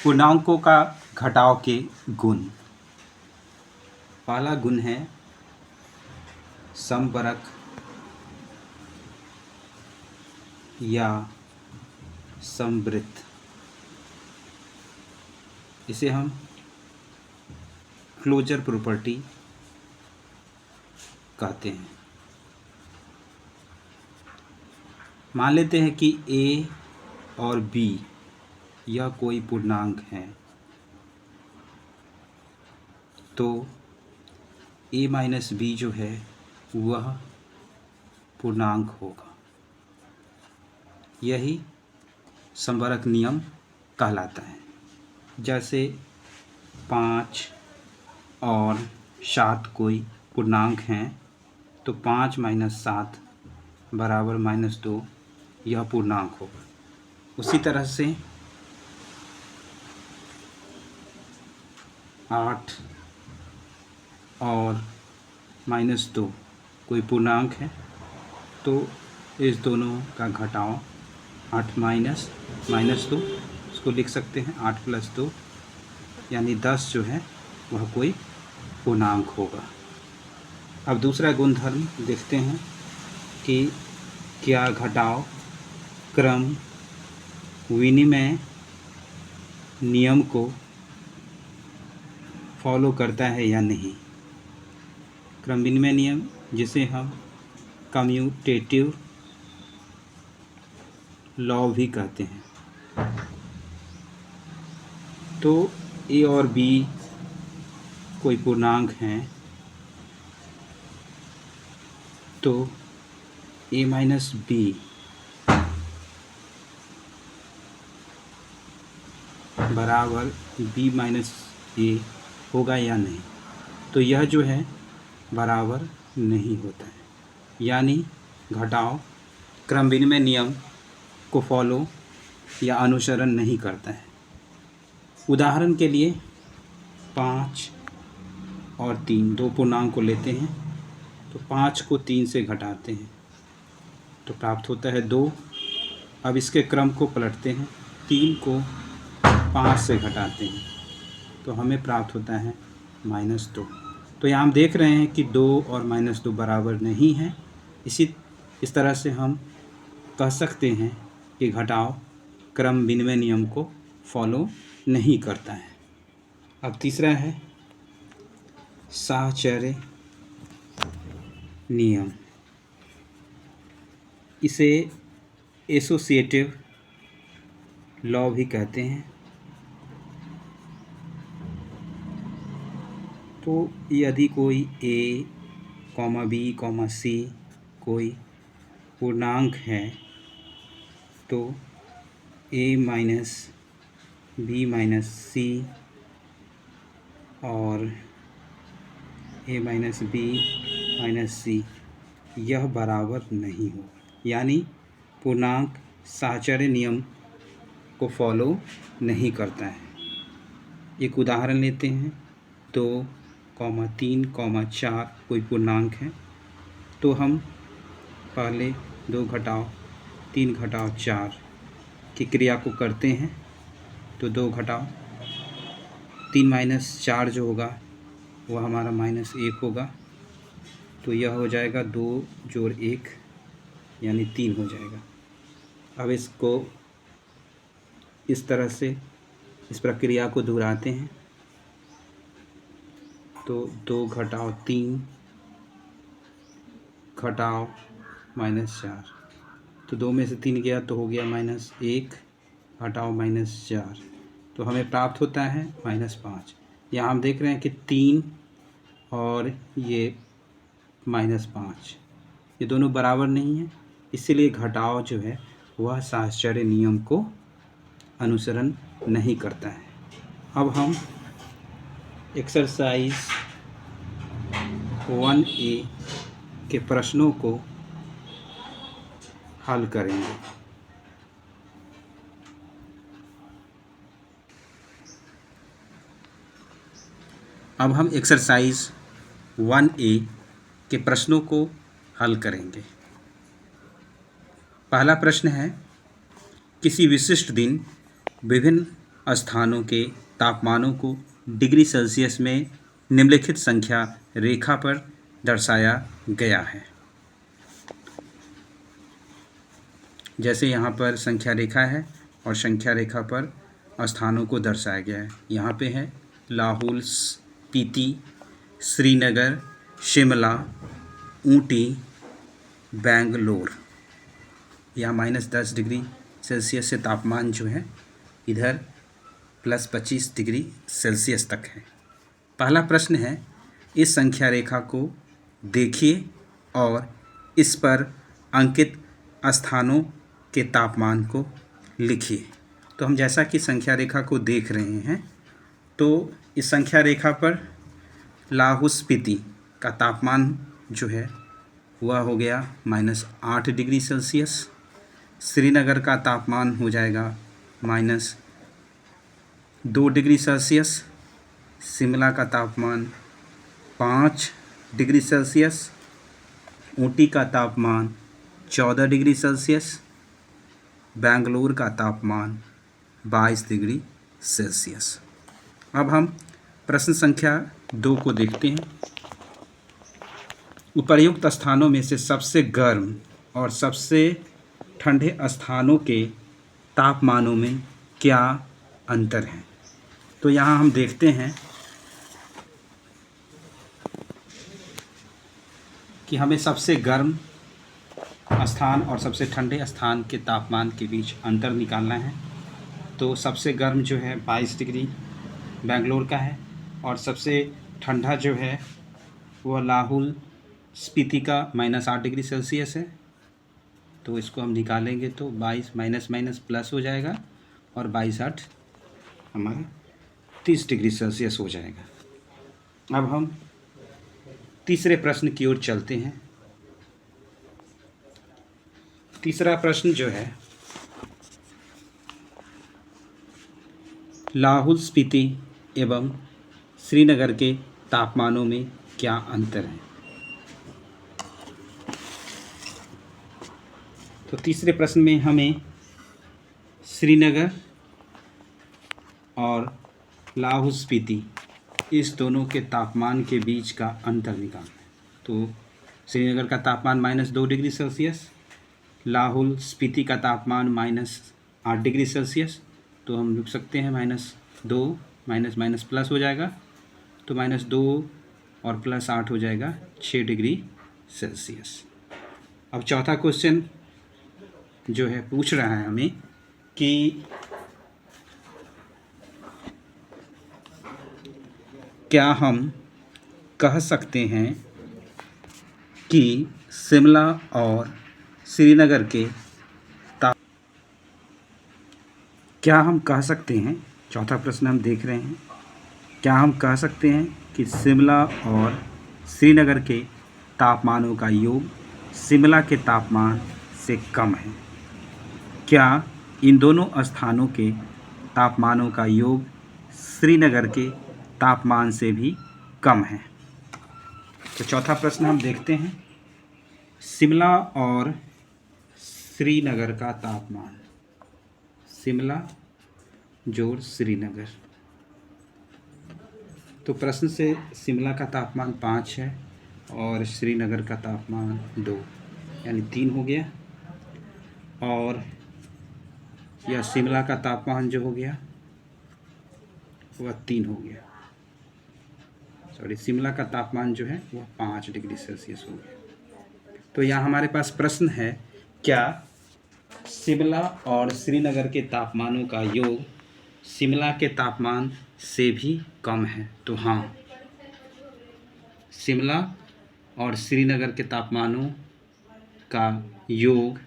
पूर्णांकों का घटाव के गुण। पहला गुण है समवरक या समवृत्त। इसे हम क्लोजर प्रॉपर्टी कहते हैं। मान लेते हैं कि a और b यह कोई पूर्णांक है, तो a माइनस b जो है वह पूर्णांक होगा। यही समवरक नियम कहलाता है। जैसे 5 और 7 कोई पूर्णांक हैं, तो 5 माइनस 7 बराबर -2 यह पूर्णांक होगा। उसी तरह से 8 और -2 कोई पूर्णांक है, तो इस दोनों का घटाव 8 माइनस -2 इसको लिख सकते हैं 8 + 2 यानी 10 जो है वह कोई पूर्णांक होगा। अब दूसरा गुणधर्म देखते हैं कि क्या घटाव क्रम विनिमय नियम को फॉलो करता है या नहीं। क्रम विनिमय नियम, जिसे हम कम्यूटेटिव लॉ भी कहते हैं। तो a और b कोई पूर्णांक हैं, तो a माइनस b बराबर b माइनस a होगा या नहीं। तो यह जो है बराबर नहीं होता है, यानी घटाव क्रम विनिमय नियम को फॉलो या अनुसरण नहीं करता है। उदाहरण के लिए 5 और 3 दो पूर्णांक को लेते हैं, तो 5 को 3 से घटाते हैं तो प्राप्त होता है 2। अब इसके क्रम को पलटते हैं, 3 को 5 से घटाते हैं तो हमें प्राप्त होता है -2। तो यहाँ हम देख रहे हैं कि 2 और -2 बराबर नहीं है। इस तरह से हम कह सकते हैं कि घटाव क्रम विनिमय नियम को फॉलो नहीं करता है। अब तीसरा है साहचर्य नियम। इसे एसोसिएटिव लॉ भी कहते हैं। तो यदि कोई a, b, c कोई पूर्णांक है, तो a minus b minus c और a minus b minus c यह बराबर नहीं हो, यानी पूर्णांक साहचर्य नियम को फॉलो नहीं करता है। एक उदाहरण लेते हैं, 2, 3, 4 कोई पूर्णांक है, तो हम पहले 2 घटाव 3 घटाव 4 की क्रिया को करते हैं, तो 2 घटाव 3 माइनस 4 जो होगा वह हमारा -1 होगा। तो यह हो जाएगा 2 जोड़ 1 यानी 3 हो जाएगा। अब इसको इस तरह से इस प्रक्रिया को दोहराते हैं, तो 2 घटाव 3 घटाव -4, तो 2 में से 3 गया तो हो गया -1 घटाव -4, तो हमें प्राप्त होता है -5। यहाँ हम देख रहे हैं कि 3 और ये -5 ये दोनों बराबर नहीं हैं, इसीलिए घटाव जो है वह साहचर्य नियम को अनुसरण नहीं करता है। अब हम एक्सरसाइज 1A के प्रश्नों को हल करेंगे। अब हम एक्सरसाइज 1A के प्रश्नों को हल करेंगे। पहला प्रश्न है, किसी विशिष्ट दिन विभिन्न स्थानों के तापमानों को डिग्री सेल्सियस में निम्नलिखित संख्या रेखा पर दर्शाया गया है। जैसे यहाँ पर संख्या रेखा है और संख्या रेखा पर स्थानों को दर्शाया गया है। यहाँ पे है लाहौल स्पीति, श्रीनगर, शिमला, ऊटी, बेंगलोर। यहाँ -10 डिग्री सेल्सियस से तापमान जो है इधर +25 डिग्री सेल्सियस तक है। पहला प्रश्न है, इस संख्या रेखा को देखिए और इस पर अंकित स्थानों के तापमान को लिखिए। तो हम जैसा कि संख्या रेखा को देख रहे हैं, तो इस संख्या रेखा पर लाहौल स्पीति का तापमान जो है वह हो गया -8 डिग्री सेल्सियस। श्रीनगर का तापमान हो जाएगा -2 डिग्री सेल्सियस। शिमला का तापमान 5 डिग्री सेल्सियस। ऊटी का तापमान 14 डिग्री सेल्सियस। बेंगलोर का तापमान 22 डिग्री सेल्सियस। अब हम प्रश्न संख्या 2 को देखते हैं। उपर्युक्त स्थानों में से सबसे गर्म और सबसे ठंडे स्थानों के तापमानों में क्या अंतर है? तो यहाँ हम देखते हैं कि हमें सबसे गर्म स्थान और सबसे ठंडे स्थान के तापमान के बीच अंतर निकालना है। तो सबसे गर्म जो है 22 डिग्री बेंगलोर का है और सबसे ठंडा जो है वह लाहौल स्पीति का -8 डिग्री सेल्सियस है। तो इसको हम निकालेंगे तो 22 माइनस प्लस हो जाएगा और 22 हमारा 30 डिग्री सेल्सियस हो जाएगा। अब हम तीसरे प्रश्न की ओर चलते हैं। तीसरा प्रश्न जो है, लाहौल स्पीति एवं श्रीनगर के तापमानों में क्या अंतर है? तो तीसरे प्रश्न में हमें श्रीनगर और लाहौल स्पीति इस दोनों के तापमान के बीच का अंतर निकालना है। तो श्रीनगर का तापमान -2 डिग्री सेल्सियस, लाहौल स्पीति का तापमान -8 डिग्री सेल्सियस। तो हम लिख सकते हैं -2 माइनस प्लस हो जाएगा तो -2 और +8 हो जाएगा 6 डिग्री सेल्सियस। अब चौथा क्वेश्चन जो है पूछ रहा है हमें कि क्या हम कह सकते हैं कि शिमला और श्रीनगर के क्या हम कह सकते हैं, चौथा प्रश्न हम देख रहे हैं, क्या हम कह सकते हैं कि शिमला और श्रीनगर के तापमानों का योग शिमला के तापमान से कम है? क्या इन दोनों स्थानों के तापमानों का योग श्रीनगर के तापमान से भी कम है? तो चौथा प्रश्न हम देखते हैं, शिमला और श्रीनगर का तापमान, शिमला जोड़ श्रीनगर। तो प्रश्न से शिमला का तापमान 5 है और श्रीनगर का तापमान 2 यानी 3 हो गया, और यह शिमला का तापमान जो हो गया वह 3 हो गया, शिमला का तापमान जो है वह 5 डिग्री सेल्सियस हो गया। तो यहाँ हमारे पास प्रश्न है, क्या शिमला और श्रीनगर के तापमानों का योग शिमला के तापमान से भी कम है? तो हाँ, शिमला और श्रीनगर के तापमानों का योग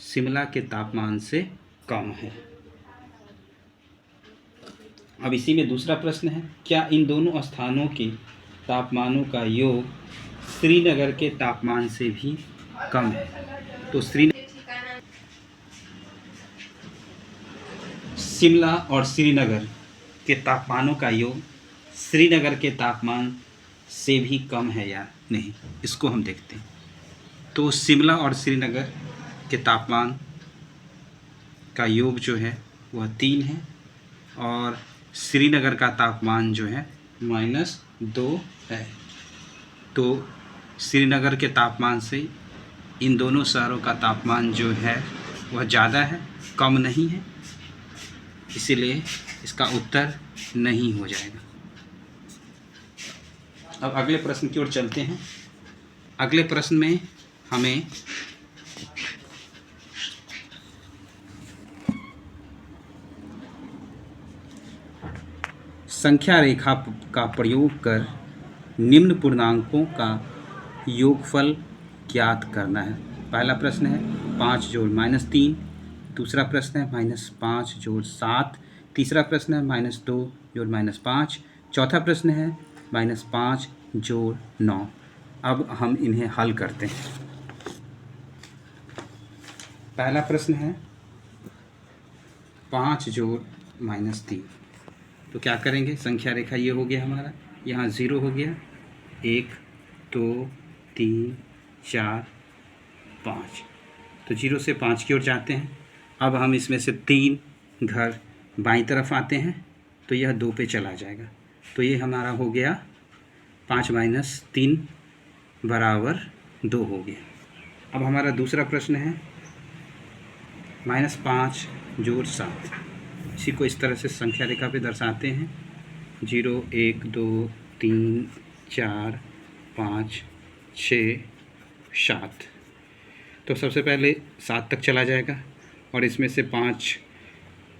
शिमला के तापमान से कम है। अब इसी में दूसरा प्रश्न है, क्या इन दोनों स्थानों के तापमानों का योग श्रीनगर के तापमान से भी कम है? तो शिमला और श्रीनगर के तापमानों का योग श्रीनगर के तापमान से भी कम है या नहीं, इसको हम देखते हैं। तो शिमला और श्रीनगर के तापमान का योग जो है वह 3 है और श्रीनगर का तापमान जो है -2 है। तो श्रीनगर के तापमान से इन दोनों शहरों का तापमान जो है वह ज़्यादा है, कम नहीं है, इसीलिए इसका उत्तर नहीं हो जाएगा। अब अगले प्रश्न की ओर चलते हैं। अगले प्रश्न में हमें संख्या रेखा का प्रयोग कर निम्न पूर्णांकों का योगफल ज्ञात करना है। पहला प्रश्न है 5 जोड़ -3, दूसरा प्रश्न है -5 जोड़ 7, तीसरा प्रश्न है -2 जोड़ -5, चौथा प्रश्न है -5 जोड़ 9। अब हम इन्हें हल करते हैं। पहला प्रश्न है 5 जोड़ -3, तो क्या करेंगे, संख्या रेखा ये हो गया हमारा, यहाँ 0 हो गया, 1 2 3 4 5, तो 0 से 5 की ओर जाते हैं। अब हम इसमें से 3 घर बाईं तरफ आते हैं तो यह 2 पे चला जाएगा, तो ये हमारा हो गया 5 - 3 बराबर 2 हो गया। अब हमारा दूसरा प्रश्न है -5 जोड़ 7, इसी को इस तरह से संख्या रेखा पे दर्शाते हैं, 0 1 2 3 4 5 6 7। तो सबसे पहले 7 तक चला जाएगा और इसमें से 5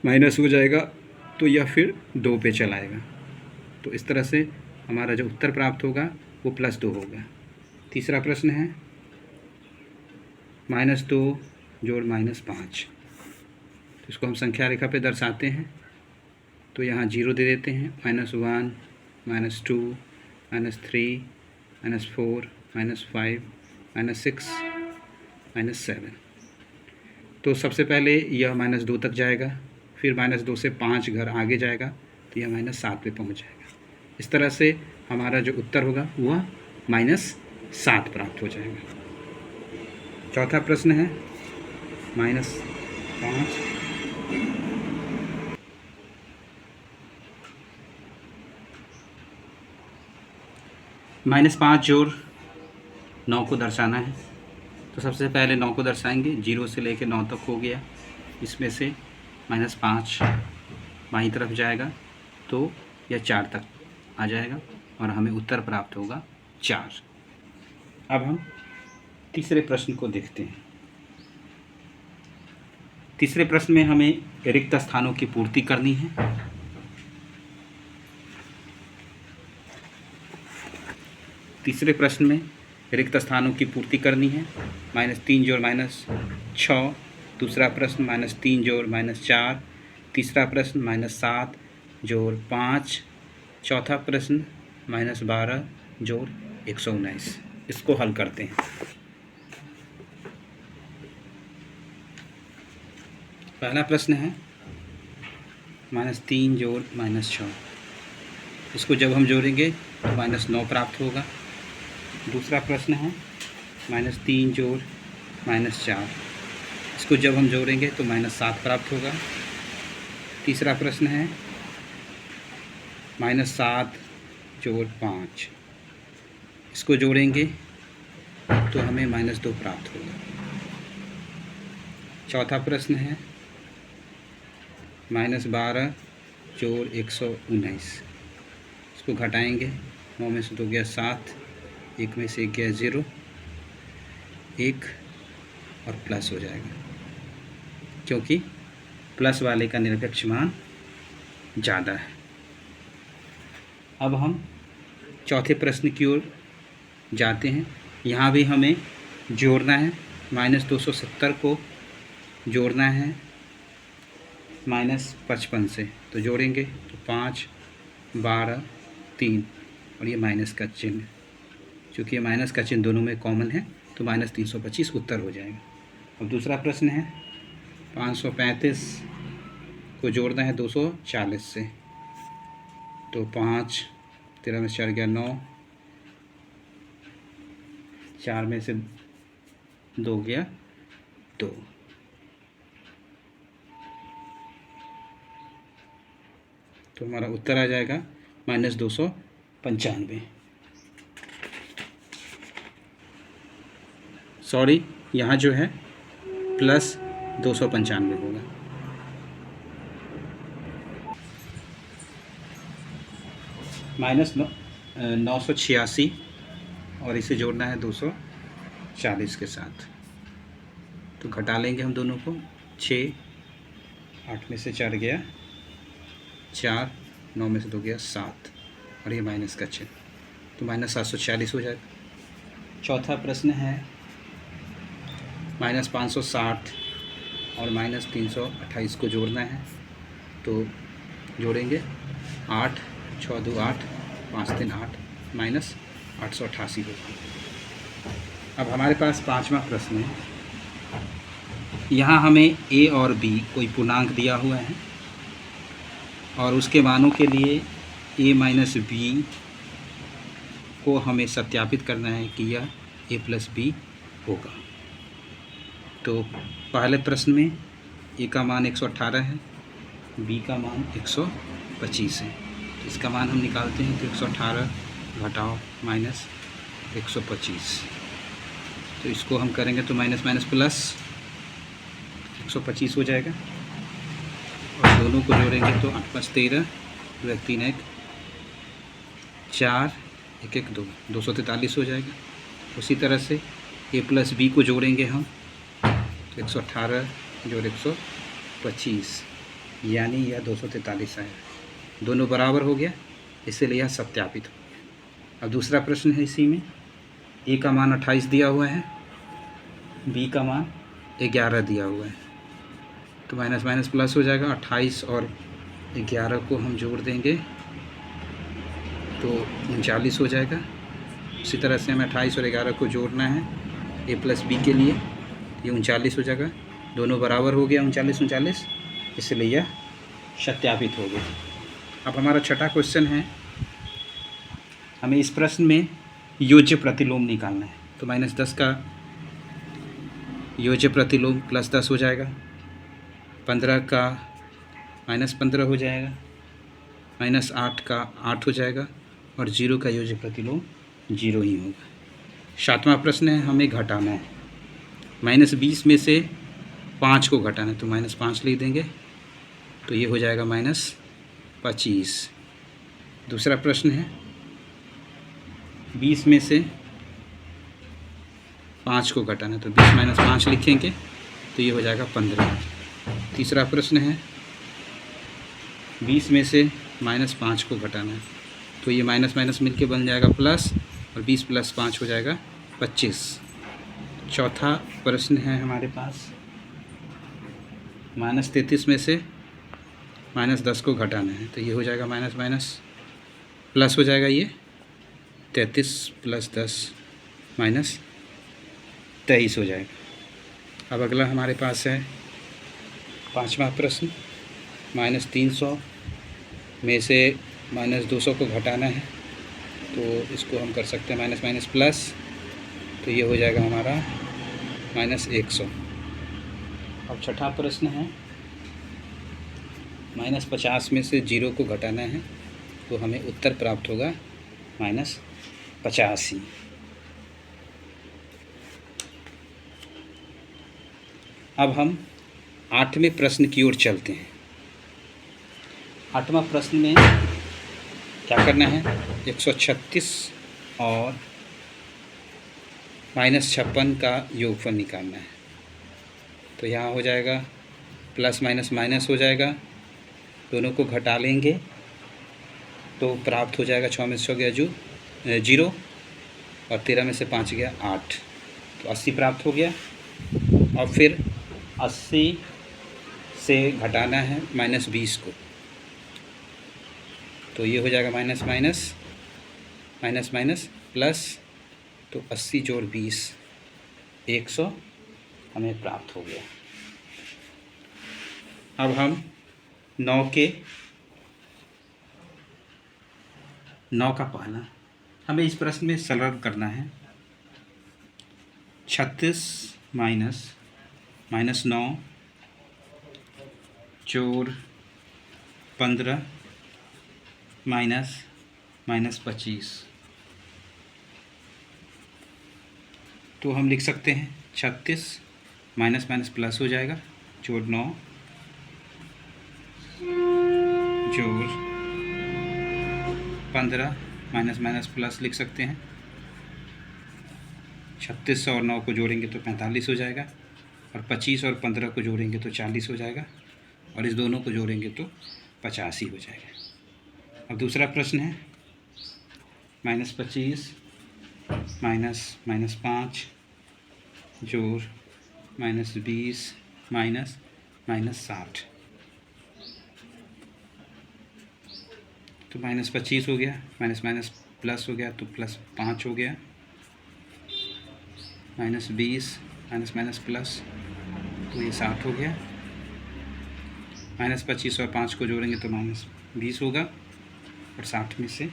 माइनस हो जाएगा तो यह फिर 2 पे चलाएगा। तो इस तरह से हमारा जो उत्तर प्राप्त होगा वो +2 होगा। तीसरा प्रश्न है -2 जोड़ -5, तो इसको हम संख्या रेखा पे दर्शाते हैं, तो यहाँ 0 दे देते हैं, -1 -2 -3 -4 -5 -6 -7। तो सबसे पहले यह -2 तक जाएगा, फिर -2 से 5 घर आगे जाएगा तो यह -7 पे पहुँच जाएगा। इस तरह से हमारा जो उत्तर होगा वह -7 प्राप्त हो जाएगा। चौथा प्रश्न है -5 -5 जोड़ 9 को दर्शाना है। तो सबसे पहले 9 को दर्शाएंगे, 0 से लेकर 9 तक हो गया, इसमें से -5 बाईं तरफ जाएगा तो यह 4 तक आ जाएगा और हमें उत्तर प्राप्त होगा 4। अब हम तीसरे प्रश्न को देखते हैं। तीसरे प्रश्न में हमें रिक्त स्थानों की पूर्ति करनी है। तीसरे प्रश्न में रिक्त स्थानों की पूर्ति करनी है। -3 जोड़ -6, दूसरा प्रश्न -3 जोड़ -4, तीसरा प्रश्न -7 जोड़ 5, चौथा प्रश्न -12 जोड़ 119। इसको हल करते हैं। पहला प्रश्न है -3 जोड़ -6, इसको जब हम जोड़ेंगे तो -9 प्राप्त होगा। दूसरा प्रश्न है -3 जोड़ -4, इसको जब हम जोड़ेंगे तो -7 प्राप्त होगा। तीसरा प्रश्न है -7 जोड़ 5, इसको जोड़ेंगे तो हमें -2 प्राप्त होगा। चौथा प्रश्न है -12 जोड़ 119, इसको घटाएंगे, 9 में से 2 गया 7, 1 में से 1 गया 0, 1 और प्लस हो जाएगा, क्योंकि प्लस वाले का निरपेक्ष मान ज़्यादा है। अब हम चौथे प्रश्न की ओर जाते हैं। यहाँ भी हमें जोड़ना है, -270 को जोड़ना है -55 से, तो जोड़ेंगे तो 5 12 3 और ये माइनस का चिन्ह, चूँकि ये माइनस का चिन्ह दोनों में कॉमन है तो -325 उत्तर हो जाएगा। अब दूसरा प्रश्न है 535 को जोड़ना है 240 से, तो 5 13 में से 4 गया 9, 4 में से 2 गया 2। तो हमारा उत्तर आ जाएगा -295। सॉरी, यहाँ जो है +295 होगा। -986 और इसे जोड़ना है 240 के साथ, तो घटा लेंगे हम दोनों को। 6, 8 में से 4 गया 4, 9 में से 2 गया 7, और ये माइनस का चिन्ह, तो -740 हो जाएगा। चौथा प्रश्न है -560 और -328 को जोड़ना है, तो जोड़ेंगे। 8, 6, 2, 8, 5, 3, 8, -888 होगा। अब हमारे पास पांचवा प्रश्न है। यहाँ हमें a और b कोई पूर्णांक दिया हुआ है और उसके मानों के लिए a माइनस b को हमें सत्यापित करना है कि यह a प्लस b होगा। तो पहले प्रश्न में a का मान 118 है, b का मान 125 है, तो इसका मान हम निकालते हैं। तो 118 घटाओ -125, तो इसको हम करेंगे तो माइनस माइनस प्लस 125 हो जाएगा, और दोनों को जोड़ेंगे तो 8, 5, 13, 2, 1, 3, 1, 4, 1, 1, 2, 243 हो जाएगा। उसी तरह से a प्लस b को जोड़ेंगे हम, तो 118 जोड़ 125, यानी यह 243 आएगा। दोनों बराबर हो गया, इसलिए यह सत्यापित हो गया। अब दूसरा प्रश्न है, इसी में a का मान 28 दिया हुआ है, b का मान 11 दिया हुआ है, तो माइनस माइनस प्लस हो जाएगा। 28 और 11 को हम जोड़ देंगे तो 39 हो जाएगा। इसी तरह से हमें 28 और 11 को जोड़ना है a प्लस b के लिए, ये 39 हो जाएगा। दोनों बराबर हो गया 39 39, इसलिए यह सत्यापित हो गया। अब हमारा छठा क्वेश्चन है, हमें इस प्रश्न में योज्य प्रतिलोम निकालना है। तो -10 का योज्य प्रतिलोम +10 हो जाएगा, 15 का -15 हो जाएगा, -8 का 8 हो जाएगा, और 0 का योज्य प्रतिलोम 0 ही होगा। सातवां प्रश्न है, हमें घटाना है। -20 में से 5 को घटाना है, तो -5 लिख देंगे, तो ये हो जाएगा -25। दूसरा प्रश्न है, 20 में से 5 को घटाना है, तो 20 - 5 लिखेंगे, तो ये हो जाएगा 15। तीसरा प्रश्न है, 20 में से -5 को घटाना है, तो ये माइनस माइनस मिलके बन जाएगा प्लस, और 20 + 5 हो जाएगा 25। चौथा प्रश्न है हमारे पास, -33 में से -10 को घटाना है, तो ये हो जाएगा माइनस माइनस प्लस हो जाएगा, ये 33 + 10 -23 हो जाएगा। अब अगला हमारे पास है पांचवा प्रश्न, -300 में से -200 को घटाना है, तो इसको हम कर सकते हैं माइनस माइनस प्लस, तो ये हो जाएगा हमारा -100। अब छठा प्रश्न है, -50 में से 0 को घटाना है, तो हमें उत्तर प्राप्त होगा -85। अब हम 8वें प्रश्न की ओर चलते हैं। 8वां प्रश्न में क्या करना है, 136 और -56 का योगफल निकालना है। तो यहाँ हो जाएगा प्लस माइनस माइनस हो जाएगा, दोनों को घटा लेंगे तो प्राप्त हो जाएगा। 6 में से 6 गया 0, और 13 में से 5 गया 8, तो 80 प्राप्त हो गया। और फिर 80 से घटाना है -20 को, तो ये हो जाएगा minus minus minus minus plus, तो 80 जोड़ 20 100 हमें प्राप्त हो गया। अब हम 9 का पहला हमें इस प्रश्न में सरल करना है। 36 -9 जोड़ 15 -25। तो हम लिख सकते हैं 36 माइनस माइनस प्लस हो जाएगा, जोड़ 9 जोड़ 15 माइनस माइनस प्लस लिख सकते हैं। 36 और 9 को जोड़ेंगे तो 45 हो जाएगा, और 25 और 15 को जोड़ेंगे तो 40 हो जाएगा, और इस दोनों को जोड़ेंगे तो 85 हो जाएगा। अब दूसरा प्रश्न है -25 माइनस माइनस 5 जोड़ -20 माइनस माइनस 60। तो -25 हो गया, माइनस माइनस प्लस हो गया तो +5 हो गया, -20 माइनस माइनस प्लस तो ये 60 हो गया, -25 और 5 को जोड़ेंगे तो -20 होगा, और 60 में से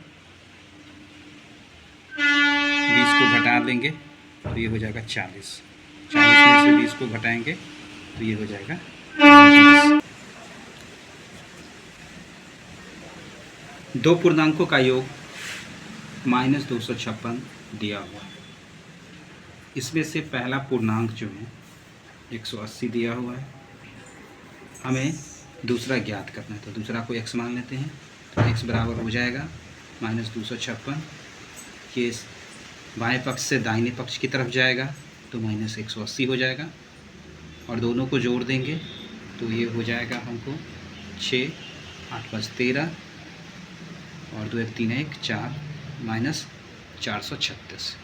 20 को घटा देंगे तो ये हो जाएगा 40। 40 में से 20 को घटाएंगे तो ये हो जाएगा 20। दो पूर्णांकों का योग -256 दिया हुआ है। इसमें से पहला पूर्णांक जो है 180 दिया हुआ है, हमें दूसरा ज्ञात करना है। तो दूसरा को x मान लेते हैं, तो x बराबर हो जाएगा -256। ये बाएं पक्ष से दाहिने पक्ष की तरफ जाएगा तो -180 हो जाएगा, और दोनों को जोड़ देंगे तो ये हो जाएगा हमको 6 8 5 13 और 2 1 3 1 4 -436।